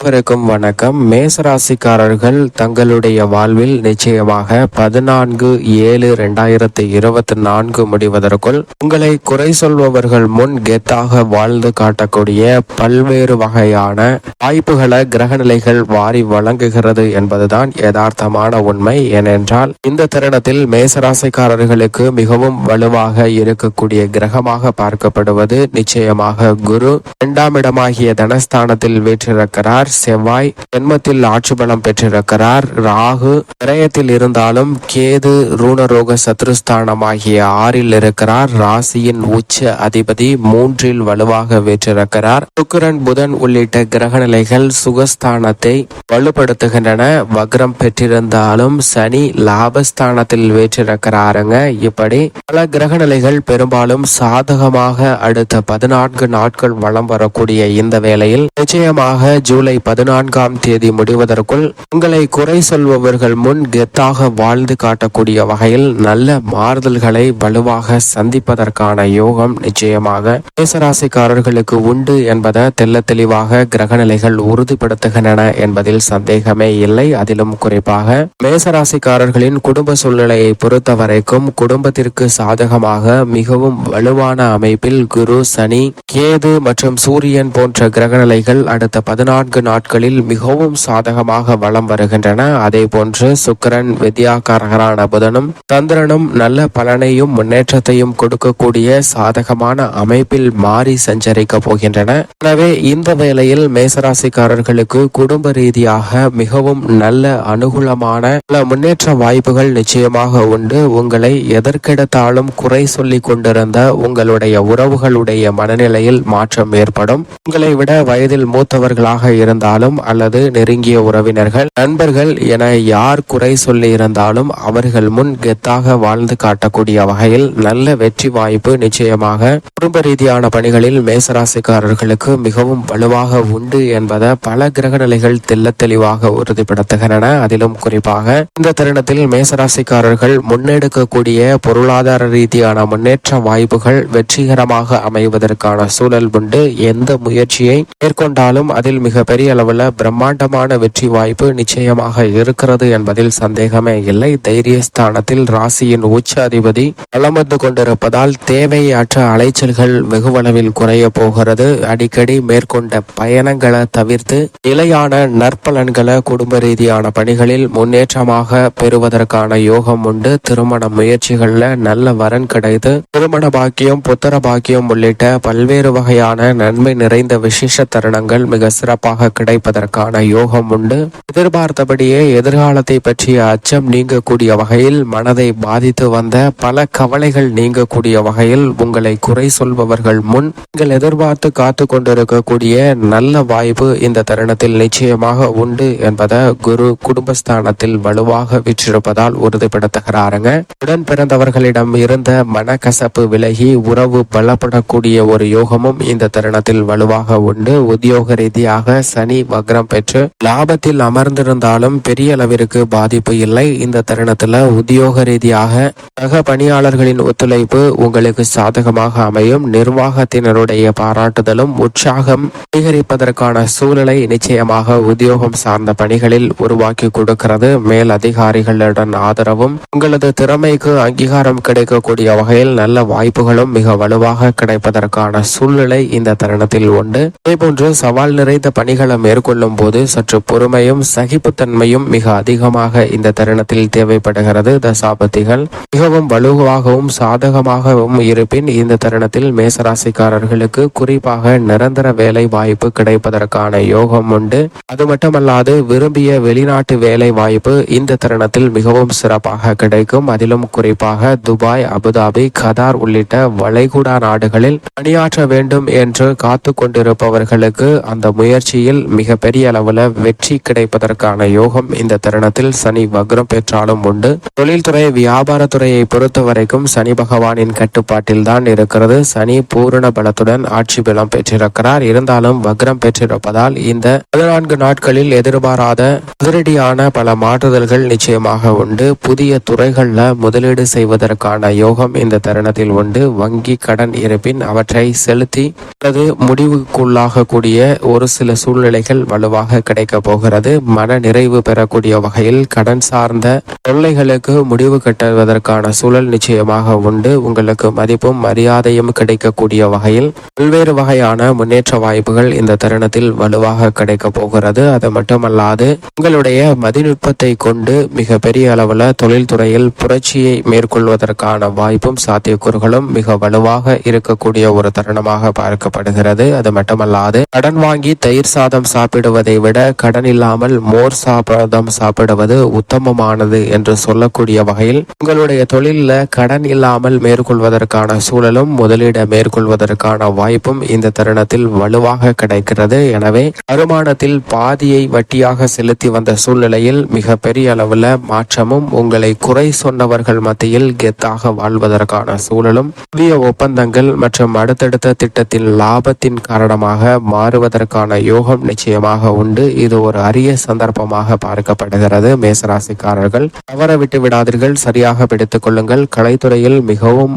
அனைவருக்கும் வணக்கம். மேசராசிக்காரர்கள் தங்களுடைய வாழ்வில் நிச்சயமாக 14/7/2024 முடிவதற்குள் உங்களை குறை சொல்பவர்கள் முன் கெத்தாக வாழ்ந்து காட்டக்கூடிய பல்வேறு வகையான வாய்ப்புகளை கிரகநிலைகள் வாரி வழங்குகிறது என்பதுதான் யதார்த்தமான உண்மை. ஏனென்றால் இந்த தருணத்தில் மேசராசிக்காரர்களுக்கு மிகவும் வலுவாக இருக்கக்கூடிய கிரகமாக பார்க்கப்படுவது நிச்சயமாக குரு. 2ஆம் இடமாகிய தனஸ்தானத்தில் வீற்றிருக்கிறார். செவ்வாய் ஜென்மத்தில் ஆட்சி பலம் பெற்றிருக்கிறார். ராகு விரயத்தில் இருந்தாலும் கேது ரூணரோக சத்ருஸ்தானமாகிய 6ல் இருக்கிறார். ராசியின் உச்ச அதிபதி 3ல் வலுவாக வீற்றிருக்கிறார். சுக்கிரன் புதன் உள்ளிட்ட கிரகநிலைகள் சுகஸ்தானத்தை வலுப்படுத்துகின்றன. வக்ரம் பெற்றிருந்தாலும் சனி லாபஸ்தானத்தில் வீற்றிருக்கிறாருங்க. இப்படி பல கிரகநிலைகள் பெரும்பாலும் சாதகமாக அடுத்த 14 நாட்கள் வலம் வரக்கூடிய இந்த வேளையில் நிச்சயமாக ஜூலை 14ஆம் தேதி முடிவதற்குள் உங்களை குறை சொல்பவர்கள் முன் கெத்தாக வாழ்ந்து காட்டக்கூடிய வகையில் நல்ல மாறுதல்களை வலுவாக சந்திப்பதற்கான யோகம் நிச்சயமாக மேசராசிக்காரர்களுக்கு உண்டு என்பதை தெல்ல தெளிவாக கிரகநிலைகள் உறுதிப்படுத்துகின்றன என்பதில் சந்தேகமே இல்லை. அதிலும் குறிப்பாக மேசராசிக்காரர்களின் குடும்ப சூழ்நிலையை பொறுத்த வரைக்கும் குடும்பத்திற்கு சாதகமாக மிகவும் வலுவான அமைப்பில் குரு, சனி, கேது மற்றும் சூரியன் போன்ற கிரகநிலைகள் அடுத்த 14 நாட்களில் மிகவும் சாதகமாக வலம் வருகின்றன. அதே போன்று சுக்கிரன், வித்யாகாரகரான புதனும் சந்திரனும் நல்ல பலனையும் முன்னேற்றத்தையும் கொடுக்கக்கூடிய சாதகமான அமைப்பில் மாறி சஞ்சரிக்க போகின்றன. எனவே இந்த வேளையில் மேசராசிக்காரர்களுக்கு குடும்ப ரீதியாக மிகவும் நல்ல அனுகூலமான பல முன்னேற்ற வாய்ப்புகள் நிச்சயமாக உண்டு. உங்களை எதற்கெடுத்தாலும் குறை சொல்லி கொண்டிருந்த உங்களுடைய உறவுகளுடைய மனநிலையில் மாற்றம் ஏற்படும். உங்களை விட வயதில் மூத்தவர்களாக இருந்தாலும் அல்லது நெருங்கிய உறவினர்கள், நண்பர்கள் என யார் குறை சொல்லி இருந்தாலும் அவர்கள் முன் கெத்தாக வாழ்ந்து காட்டக்கூடிய வகையில் நல்ல வெற்றி வாய்ப்பு நிச்சயமாக குடும்ப ரீதியான பணிகளில் மேசராசிக்காரர்களுக்கு மிகவும் வலுவாக உண்டு என்பதை பல கிரகநிலைகள் தெல்ல தெளிவாக உறுதிப்படுத்துகின்றன. அதிலும் குறிப்பாக இந்த தருணத்தில் மேசராசிக்காரர்கள் முன்னெடுக்கக்கூடிய பொருளாதார ரீதியான முன்னேற்ற வாய்ப்புகள் வெற்றிகரமாக அமைவதற்கான சூழல் உண்டு. எந்த முயற்சியை மேற்கொண்டாலும் அதில் மிக பெரிய அளவில் பிரம்மாண்டமான வெற்றி வாய்ப்பு நிச்சயமாக இருக்கிறது என்பதில் சந்தேகமே இல்லை. தைரியஸ்தானத்தில் ராசியின் உச்ச அதிபதி வலம் வந்து கொண்டிருப்பதால் தேவையற்ற அலைச்சல்கள் வெகுவளவில் குறைய போகிறது. அடிக்கடி மேற்கொண்ட பயணங்களை தவிர்த்து நிலையான நற்பலன்களை குடும்ப ரீதியான பணிகளில் முன்னேற்றமாக பெறுவதற்கான யோகம் உண்டு. திருமண முயற்சிகள்ல நல்ல வரன் கிடைத்து திருமண பாக்கியம், புத்திர பாக்கியம் உள்ளிட்ட பல்வேறு வகையான நன்மை நிறைந்த விசேஷ தருணங்கள் மிக சிறப்பாக கிடைப்பதற்கான யோகம் உண்டு. எதிர்பார்த்தபடியே எதிர்காலத்தை பற்றிய அச்சம் நீங்கக்கூடிய வகையில் மனதை பாதித்து வந்த பல கவலைகள் நீங்கக்கூடிய வகையில் உங்களை குறை சொல்பவர்கள் முன் நீங்கள் எதிர்பார்த்து காத்து கொண்டிருக்கக்கூடிய நல்ல வாய்ப்பு இந்த தருணத்தில் நிச்சயமாக உண்டு என்பதை குரு குடும்பஸ்தானத்தில் வலுவாக வீற்றிருப்பதால் உறுதிப்படுத்துகிறாருங்க. உடன் பிறந்தவர்களிடம் இருந்த மனக்கசப்பு விலகி உறவு பலப்படக்கூடிய ஒரு யோகமும் இந்த தருணத்தில் வலுவாக உண்டு. உத்தியோக ரீதியாக சனி வக்ரம் பெற்று லாபத்தில் அமர்ந்திருந்தாலும் பெரிய அளவிற்கு பாதிப்பு இல்லை. இந்த தருணத்துல உத்தியோக ரீதியாக சக பணியாளர்களின் ஒத்துழைப்பு உங்களுக்கு சாதகமாக அமையும். நிர்வாகத்தினருடைய பாராட்டுதலும் உற்சாகம் அதிகரிப்பதற்கான சூழலை நிச்சயமாக உத்தியோகம் சார்ந்த பணிகளில் உருவாக்கி கொடுக்கிறது. மேல் அதிகாரிகளுடன் ஆதரவும் உங்களது திறமைக்கு அங்கீகாரம் கிடைக்கக்கூடிய வகையில் நல்ல வாய்ப்புகளும் மிக வலுவாக கிடைப்பதற்கான சூழ்நிலை இந்த தருணத்தில் உண்டு. இதேபோன்று சவால் நிறைந்த பணிகளை மேற்கொள்ளும் போது சற்று பொறுமையும் சகிப்புத்தன்மையும் மிக அதிகமாக இந்த தருணத்தில் தேவைப்படுகிறது. தசாபதிகள் மிகவும் வலுவாகவும் சாதகமாகவும் இருப்பின் இந்த தருணத்தில் மேசராசிக்காரர்களுக்கு குறிப்பாக நிரந்தர வேலை வாய்ப்பு கிடைப்பதற்கான யோகம் உண்டு. அது மட்டுமல்லாது விரும்பிய வெளிநாட்டு வேலை வாய்ப்பு இந்த தருணத்தில் மிகவும் சிறப்பாக கிடைக்கும். அதிலும் குறிப்பாக துபாய், அபுதாபி, கதார் உள்ளிட்ட வளைகுடா நாடுகளில் பணியாற்ற வேண்டும் என்று காத்து கொண்டிருப்பவர்களுக்கு அந்த முயற்சியில் மிக பெரிய அளவில் வெற்றி கிடைப்பதற்கான யோகம் இந்த தருணத்தில் சனி வக்ரம் பெற்றாலும் உண்டு. தொழில்துறை, வியாபாரத்துறையை பொறுத்த வரைக்கும் சனி பகவானின் கட்டுப்பாட்டில் தான் இருக்கிறது. சனி பூரண பலத்துடன் ஆட்சி பலம் பெற்றிருக்கிறார். இருந்தாலும் வக்ரம் பெற்றிருப்பதால் இந்த 14 நாட்களில் எதிர்பாராத அதிரடியான பல மாற்றுதல்கள் நிச்சயமாக உண்டு. புதிய துறைகள்ல முதலீடு செய்வதற்கான யோகம் இந்த தருணத்தில் உண்டு. வங்கி கடன் இருப்பின் அவற்றை செலுத்தி அல்லது முடிவுக்குள்ளாகக்கூடிய ஒரு சில சூழ்நிலை சூழ்நிலைகள் வலுவாக கிடைக்க போகிறது. மன நிறைவு பெறக்கூடிய வகையில் கடன் சார்ந்த தொல்லைகளுக்கு முடிவு கட்டுவதற்கான சூழல் நிச்சயமாக உண்டு. உங்களுக்கு மதிப்பும் மரியாதையும் கிடைக்கக்கூடிய வகையில் பல்வேறு வகையான முன்னேற்ற வாய்ப்புகள் இந்த தருணத்தில் வலுவாக கிடைக்க போகிறது. அது மட்டுமல்லாது உங்களுடைய மதிநுட்பத்தை கொண்டு மிக பெரிய அளவில் தொழில்துறையில் புரட்சியை மேற்கொள்வதற்கான வாய்ப்பும் சாத்தியக்கூறுகளும் மிக வலுவாக இருக்கக்கூடிய ஒரு தருணமாக பார்க்கப்படுகிறது. அது மட்டுமல்லாது கடன் வாங்கி தயிர் சாதம் சாப்பிடுவதை விட கடன் இல்லாமல் மோர் சாதம் சாப்பிடுவது உத்தமமானது என்று சொல்லக்கூடிய வகையில் உங்களுடைய தொழில கடன் இல்லாமல் மேற்கொள்வதற்கான சூழலும் முதலீடு மேற்கொள்வதற்கான வாய்ப்பும் இந்த தருணத்தில் வலுவாக கிடைக்கிறது. எனவே வருமானத்தில் பாதியை வட்டியாக செலுத்தி வந்த சூழ்நிலையில் மிக பெரிய அளவில் மாற்றமும் உங்களை குறை சொன்னவர்கள் மத்தியில் கெத்தாக வாழ்வதற்கான சூழலும் புதிய ஒப்பந்தங்கள் மற்றும் அடுத்தடுத்த திட்டத்தின் லாபத்தின் காரணமாக மாறுவதற்கான யோகம் நிச்சயமாக உண்டு. இது ஒரு அரிய சந்தர்ப்பமாக பார்க்கப்படுகிறது. மேசராசிக்காரர்கள் தவற விட்டு விடாதீர்கள், சரியாக பிடித்துக் கொள்ளுங்கள். கலைத்துறையில் மிகவும்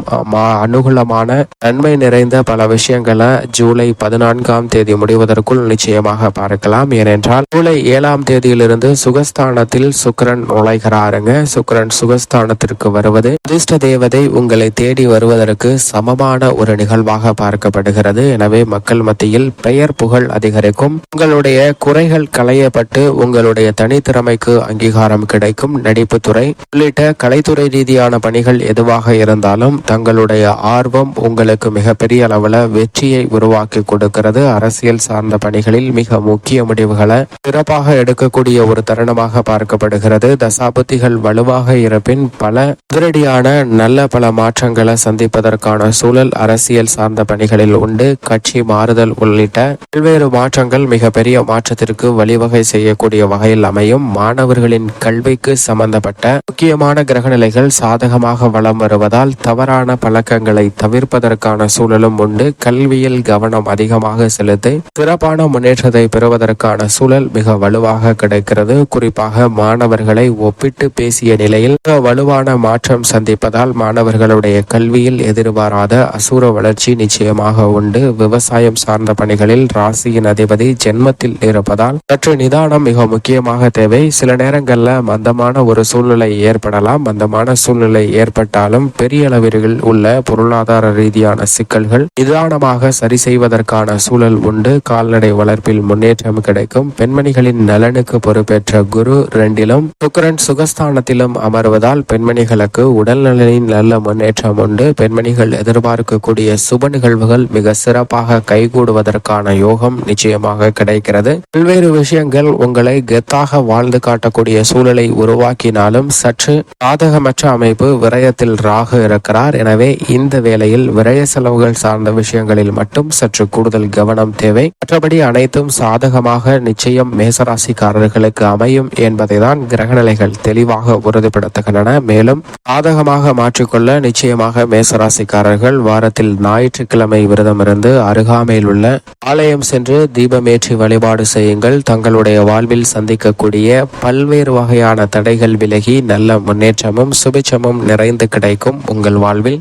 அனுகூலமான நன்மை நிறைந்த பல விஷயங்களை ஜூலை 14 முடிவதற்குள் நிச்சயமாக பார்க்கலாம். ஏனென்றால் ஜூலை 7 சுகஸ்தானத்தில் சுக்கிரன் நுழைகிறாருங்க. சுக்கிரன் சுகஸ்தானத்திற்கு வருவது அதிர்ஷ்ட தேவதை உங்களை தேடி வருவதற்கு சமமான ஒரு நிகழ்வாக பார்க்கப்படுகிறது. எனவே மக்கள் மத்தியில் பெயர் புகழ் அதிகரிக்கும். உங்களுடைய குறைகள் களையப்பட்டு உங்களுடைய தனித்திறமைக்கு அங்கீகாரம் கிடைக்கும். நடிப்புத்துறை உள்ளிட்ட கலைத்துறை ரீதியான பணிகள் எதுவாக இருந்தாலும் தங்களுடைய ஆர்வம் உங்களுக்கு மிகப்பெரிய அளவில் வெற்றியை உருவாக்கி கொடுக்கிறது. அரசியல் சார்ந்த பணிகளில் மிக முக்கிய முடிவுகளை சிறப்பாக எடுக்கக்கூடிய ஒரு தருணமாக பார்க்கப்படுகிறது. தசாபுத்திகள் வலுவாக இருப்பின் பல அதிரடியான நல்ல பல மாற்றங்களை சந்திப்பதற்கான சூழல் அரசியல் சார்ந்த பணிகளில் உண்டு. கட்சி மாறுதல் உள்ளிட்ட பல்வேறு மாற்றங்கள் மிகப்பெரிய மாற்றத்திற்கு வழிவகை செய்யக்கூடிய வகையில் அமையும். மாணவர்களின் கல்விக்கு சம்பந்தப்பட்ட முக்கியமான கிரகநிலைகள் சாதகமாக வலம் வருவதால் தவறான பழக்கங்களை தவிர்ப்பதற்கான சூழலும் உண்டு. கல்வியில் கவனம் அதிகமாக செலுத்தி சிறப்பான முன்னேற்றத்தை பெறுவதற்கான சூழல் மிக வலுவாக கிடைக்கிறது. குறிப்பாக மாணவர்களை ஒப்பிட்டு பேசிய நிலையில் வலுவான மாற்றம் சந்திப்பதால் மாணவர்களுடைய கல்வியில் எதிர்பாராத அசூர வளர்ச்சி நிச்சயமாக உண்டு. விவசாயம் சார்ந்த பணிகளில் ராசியின் அதிபதி ஜென்மத்தில் இருப்பதால் சற்று நிதானம் மிக முக்கியமாக தேவை. சில நேரங்களில் மந்தமான ஒரு சூழ்நிலை ஏற்படலாம். மந்தமான சூழ்நிலை ஏற்பட்டாலும் பெரிய அளவில் உள்ள பொருளாதார ரீதியான சிக்கல்கள் நிதானமாக சரி செய்வதற்கான சூழல் உண்டு. கால்நடை வளர்ப்பில் முன்னேற்றம் கிடைக்கும். பெண்மணிகளின் நலனுக்கு பொறுப்பேற்ற குரு 2 சுக்கிரன் சுகஸ்தானத்திலும் அமர்வதால் பெண்மணிகளுக்கு உடல் நலனின் நல்ல முன்னேற்றம் உண்டு. பெண்மணிகள் எதிர்பார்க்கக்கூடிய சுப நிகழ்வுகள் மிக சிறப்பாக கைகூடுவதற்கான யோகம் நிச்சயமாக கிடைக்கிறது. பல்வேறு விஷயங்கள் உங்களை கெத்தாக வாழ்ந்து காட்டக்கூடிய சூழலை உருவாக்கினாலும் சற்று சாதகமற்ற அமைப்பு. விரயத்தில் ராகு இருக்கிறார். எனவே இந்த வேளையில் விரய செலவுகள் சார்ந்த விஷயங்களில் மட்டும் சற்று கூடுதல் கவனம் தேவை. மற்றபடி அனைத்தும் சாதகமாக நிச்சயம் மேசராசிக்காரர்களுக்கு அமையும் என்பதை தான் கிரகநிலைகள் தெளிவாக உறுதிப்படுத்துகின்றன. மேலும் சாதகமாக மாற்றிக்கொள்ள நிச்சயமாக மேசராசிக்காரர்கள் வாரத்தில் ஞாயிற்றுக்கிழமை விரதமிருந்து அருகாமையில் உள்ள ஆலயம் சென்று தீபமேற்றி வழிபாடு செய்யுங்கள். தங்களுடைய வாழ்வில் சந்திக்கக்கூடிய பல்வேறு வகையான தடைகள் விலகி நல்ல முன்னேற்றமும் சுபிட்சமும் நிறைந்து கிடைக்கும். உங்கள் வாழ்வில்